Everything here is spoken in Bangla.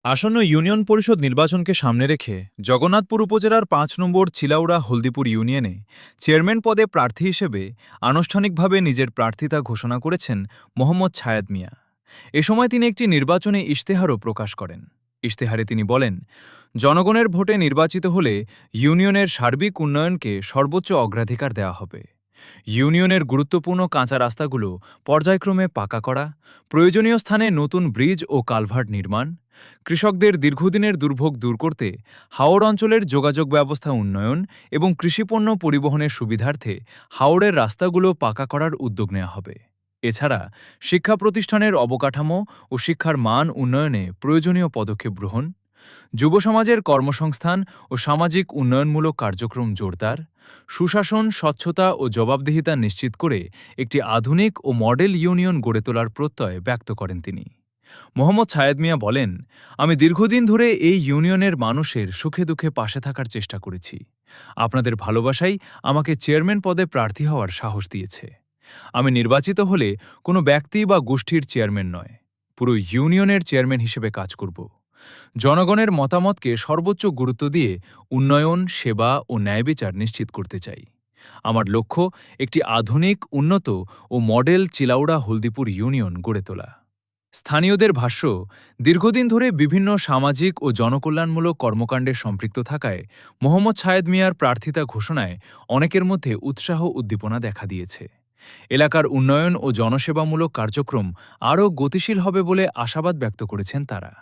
আসন্ন ইউনিয়ন পরিষদ নির্বাচনকে সামনে রেখে জগন্নাথপুর উপজেলার ৫ নম্বর চিলাউড়া হলদিপুর ইউনিয়নে চেয়ারম্যান পদে প্রার্থী হিসেবে আনুষ্ঠানিকভাবে নিজের প্রার্থিতা ঘোষণা করেছেন মোহাম্মদ ছায়াদ মিয়া। এ সময় তিনি একটি নির্বাচনী ইশতেহারও প্রকাশ করেন। ইশতেহারে তিনি বলেন, জনগণের ভোটে নির্বাচিত হলে ইউনিয়নের সার্বিক উন্নয়নকে সর্বোচ্চ অগ্রাধিকার দেওয়া হবে। ইউনিয়নের গুরুত্বপূর্ণ কাঁচা রাস্তাগুলো পর্যায়ক্রমে পাকা করা, প্রয়োজনীয় স্থানে নতুন ব্রিজ ও কালভার্ট নির্মাণ, কৃষকদের দীর্ঘদিনের দুর্ভোগ দূর করতে হাওড় অঞ্চলের যোগাযোগ ব্যবস্থা উন্নয়ন এবং কৃষিপণ্য পরিবহনের সুবিধার্থে হাওড়ের রাস্তাগুলো পাকা করার উদ্যোগ নেওয়া হবে। এছাড়া শিক্ষা প্রতিষ্ঠানের অবকাঠামো ও শিক্ষার মান উন্নয়নে প্রয়োজনীয় পদক্ষেপ গ্রহণ, যুব সমাজের কর্মসংস্থান ও সামাজিক উন্নয়নমূলক কার্যক্রম জোরদার, সুশাসন, স্বচ্ছতা ও জবাবদিহিতা নিশ্চিত করে একটি আধুনিক ও মডেল ইউনিয়ন গড়ে তোলার প্রত্যয় ব্যক্ত করেন তিনি। মোহাম্মদ ছায়েদ মিয়া বলেন, আমি দীর্ঘদিন ধরে এই ইউনিয়নের মানুষের সুখে দুঃখে পাশে থাকার চেষ্টা করেছি। আপনাদের ভালোবাসাই আমাকে চেয়ারম্যান পদে প্রার্থী হওয়ার সাহস দিয়েছে। আমি নির্বাচিত হলে কোনো ব্যক্তি বা গোষ্ঠীর চেয়ারম্যান নয়, পুরো ইউনিয়নের চেয়ারম্যান হিসেবে কাজ করব। জনগণের মতামতকে সর্বোচ্চ গুরুত্ব দিয়ে উন্নয়ন, সেবা ও ন্যায়বিচার নিশ্চিত করতে চাই। আমার লক্ষ্য একটি আধুনিক, উন্নত ও মডেল চিলাউড়া হলদিপুর ইউনিয়ন গড়ে তোলা। স্থানীয়দের ভাষ্য, দীর্ঘদিন ধরে বিভিন্ন সামাজিক ও জনকল্যাণমূলক কর্মকাণ্ডে সম্পৃক্ত থাকায় মোহাম্মদ ছায়েদ মিয়ার প্রার্থিতা ঘোষণায় অনেকের মধ্যে উৎসাহ উদ্দীপনা দেখা দিয়েছে। এলাকার উন্নয়ন ও জনসেবামূলক কার্যক্রম আরও গতিশীল হবে বলে আশাবাদ ব্যক্ত করেছেন তারা।